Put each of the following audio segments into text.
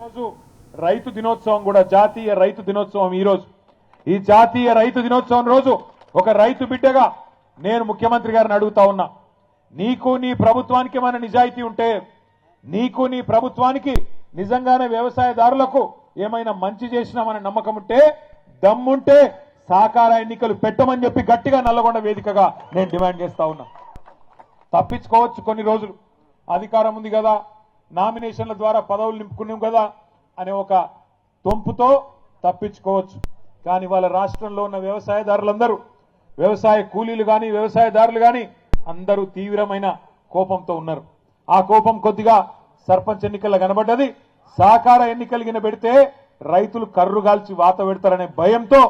రోజు రైతు దినోత్సవం కూడా జాతీయ రైతు దినోత్సవం ఈ జాతీయ రైతు దినోత్సవం రోజు ఒక రైతు బిడ్డగా నేను ముఖ్యమంత్రి గారిని అడుగుతా ఉన్నా, నీకు నీ ప్రభుత్వానికి మన నిజాయితీ ఉంటే, నీకు నీ ప్రభుత్వానికి నిజంగానే వ్యవసాయదారులకు ఏమైనా మంచి చేసినామనే నమ్మకం ఉంటే, దమ్ముంటే సహకార ఎన్నికలు పెట్టమని చెప్పి గట్టిగా నల్లగొండ వేదికగా నేను డిమాండ్ చేస్తా ఉన్నా. తప్పించుకోవచ్చు కొన్ని రోజులు, అధికారం ఉంది కదా, నామినేషన్ల ద్వారా పదవులు నింపుకున్నాం కదా అనే ఒక తొంపుతో తప్పించుకోవచ్చు. కానీ వాళ్ళ రాష్ట్రంలో ఉన్న వ్యవసాయదారులందరూ, వ్యవసాయ కూలీలు కానీ వ్యవసాయదారులు కానీ అందరూ తీవ్రమైన కోపంతో ఉన్నారు. ఆ కోపం కొద్దిగా సర్పంచ్ ఎన్నికల్లో కనబడ్డది. సహకార ఎన్నికలు పెడితే రైతులు కర్రుగాల్చి వాత పెడతారనే భయంతో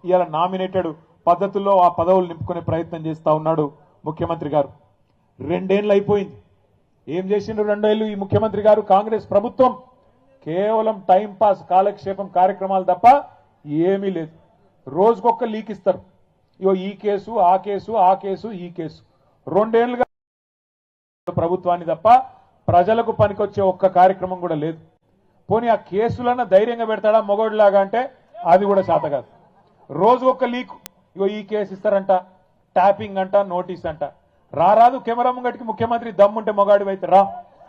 ఇవాళ నామినేటెడ్ పద్ధతుల్లో ఆ పదవులు నింపుకునే ప్రయత్నం చేస్తా ఉన్నాడు ముఖ్యమంత్రి గారు. 2 ఏళ్ళు అయిపోయింది. ఏం చేసిండ్రు 2 ఏళ్ళు ఈ ముఖ్యమంత్రి గారు? కాంగ్రెస్ ప్రభుత్వం కేవలం టైం పాస్ కాలక్షేపం కార్యక్రమాలు తప్ప ఏమీ లేదు. రోజుకొక లీక్ ఇస్తారు. ఇగో ఈ కేసు ఆ కేసు ఆ కేసు ఈ కేసు. 2 ఏళ్లుగా ప్రభుత్వాన్ని తప్ప ప్రజలకు పనికొచ్చే ఒక్క కార్యక్రమం కూడా లేదు. పోనీ ఆ కేసులన్నా ధైర్యంగా పెడతాడా మొగోడిలాగా అంటే అది కూడా చేత కాదు. రోజుకొక లీక్. ఇగో ఈ కేసు ఇస్తారంట, ట్యాపింగ్ అంట, నోటీస్ అంట. రారాదు కెమెరా ముంగటికి ముఖ్యమంత్రి దమ్ముంటే మొగాడి అయితే రా,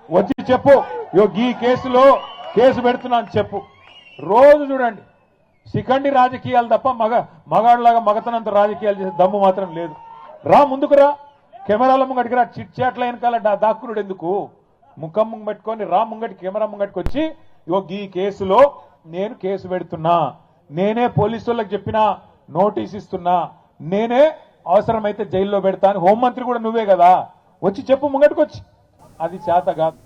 వచ్చి చెప్పు, ఇగో ఈ కేసులో కేసు పెడుతున్నా అని చెప్పు. రోజు చూడండి శిఖండి రాజకీయాలు తప్ప మగాడిలాగా మగతనంత రాజకీయాలు చేసే దమ్ము మాత్రం లేదు. రా, ముందుకు రా, కెమెరాల ముంగటికి రా. చిట్ చాట్ల వెనకాల దాక్కునుడు ఎందుకు? ముఖం ముంగ పెట్టుకొని రా, ముంగటి కెమెరా ముంగటికి వచ్చి ఇగో ఈ కేసులో నేను కేసు పెడుతున్నా, నేనే పోలీసు వాళ్ళకి చెప్పినా, నోటీస్ ఇస్తున్నా, నేనే అవసరమైతే జైల్లో పెడతా అని హోంమంత్రి కూడా నువ్వే కదా, వచ్చి చెప్పు ముంగటికి వచ్చి. అది చేత కాదు.